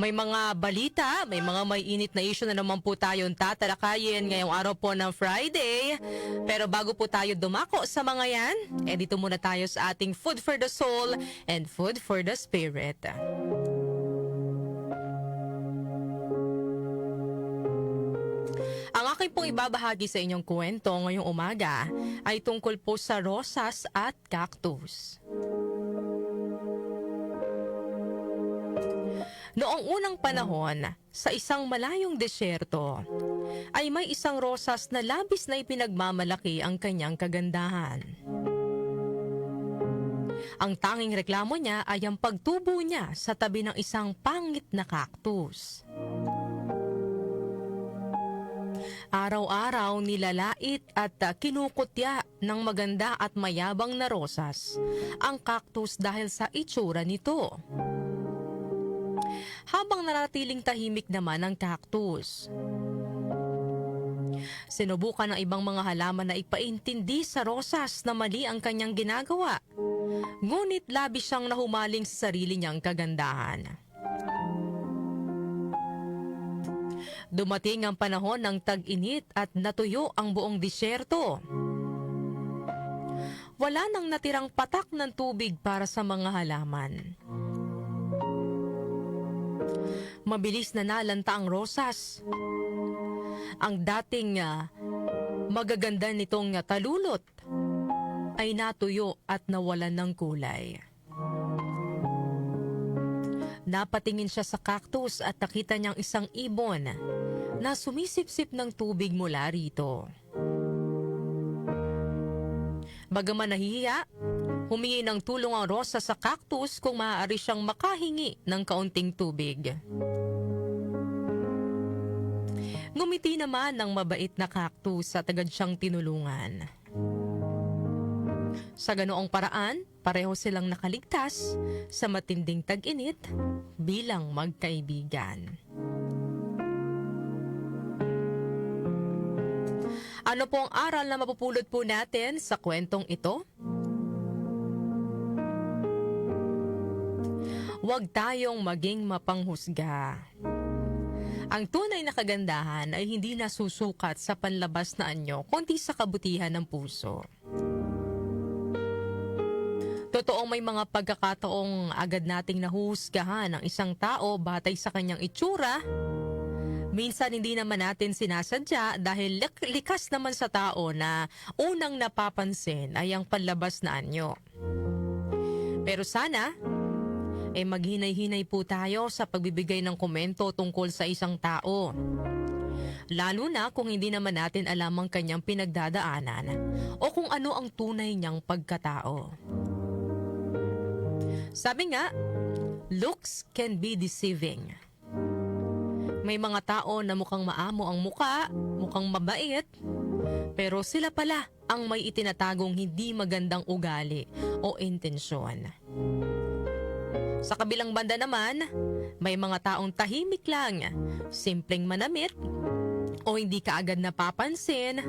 May mga balita, may mga may init na issue na naman po tayong tatalakayin ngayong araw po ng Friday. Pero bago po tayo dumako sa mga yan, dito muna tayo sa ating Food for the Soul and Food for the Spirit. Ang aking pong ibabahagi sa inyong kwento ngayong umaga ay tungkol po sa rosas at cactus. Noong unang panahon, sa isang malayong desyerto, ay may isang rosas na labis na ipinagmamalaki ang kanyang kagandahan. Ang tanging reklamo niya ay ang pagtubo niya sa tabi ng isang pangit na cactus. Araw-araw nilalait at kinukutya ng maganda at mayabang na rosas ang cactus dahil sa itsura nito. Habang nanatiling tahimik naman ang cactus, sinubukan ng ibang mga halaman na ipaintindi sa rosas na mali ang kanyang ginagawa. Ngunit labis siyang nahumaling sa sarili niyang kagandahan. Dumating ang panahon ng tag-init at natuyo ang buong disyerto. Wala nang natirang patak ng tubig para sa mga halaman. Mabilis na nalanta ang rosas. Ang dating magaganda nitong talulot ay natuyo at nawalan ng kulay. Napatingin siya sa cactus at nakita niyang isang ibon na sumisipsip ng tubig mula rito. Bagaman nahihiya, humingi ng tulong ang rosa sa cactus kung maaari siyang makahingi ng kaunting tubig. Ngumiti naman ng mabait na cactus at agad siyang tinulungan. Sa ganoong paraan, pareho silang nakaligtas sa matinding tag-init bilang magkaibigan. Ano po ang aral na mapupulot po natin sa kwentong ito? Huwag tayong maging mapanghusga. Ang tunay na kagandahan ay hindi nasusukat sa panlabas na anyo, kundi sa kabutihan ng puso. Totoong may mga pagkakataong agad nating nahuhusgahan ang isang tao batay sa kanyang itsura. Minsan hindi naman natin sinasadya dahil likas naman sa tao na unang napapansin ay ang panlabas na anyo. Pero sana, maghinay-hinay po tayo sa pagbibigay ng komento tungkol sa isang tao. Lalo na kung hindi naman natin alam ang kanyang pinagdadaanan o kung ano ang tunay niyang pagkatao. Sabi nga, looks can be deceiving. May mga tao na mukhang maamo ang muka, mukhang mabait, pero sila pala ang may itinatagong hindi magandang ugali o intensyon. Sa kabilang banda naman, may mga taong tahimik lang, simpleng manamit, o hindi kaagad napapansin,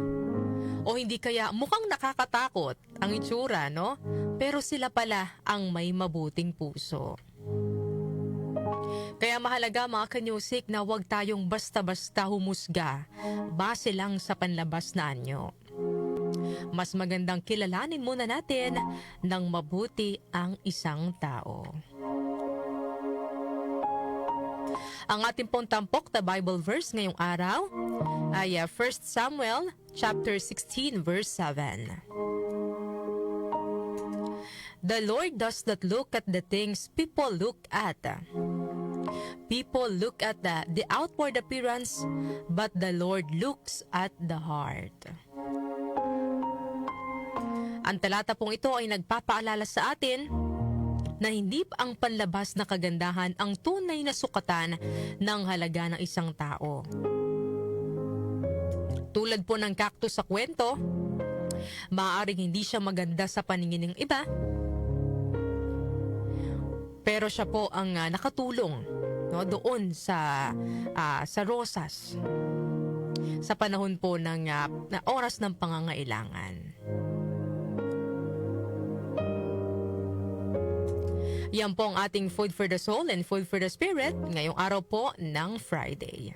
o hindi kaya mukhang nakakatakot ang itsura, no? Pero sila pala ang may mabuting puso. Kaya mahalaga mga kanyusik na huwag tayong basta-basta humusga base lang sa panlabas na anyo. Mas magandang kilalanin muna natin ng mabuti ang isang tao. Ang ating pong tampok na Bible verse ngayong araw ay 1 Samuel chapter 16 verse 7. The Lord does not look at the things people look at. People look at the outward appearance, but the Lord looks at the heart. Ang talata pong ito ay nagpapaalala sa atin na hindi ang panlabas na kagandahan ang tunay na sukatan ng halaga ng isang tao. Tulad po ng cactus sa kwento, maaaring hindi siya maganda sa paningin ng iba, pero siya po ang nakatulong, no, doon sa rosas sa panahon po ng oras ng pangangailangan. Yan po ang ating Food for the Soul and Food for the Spirit ngayong araw po ng Friday.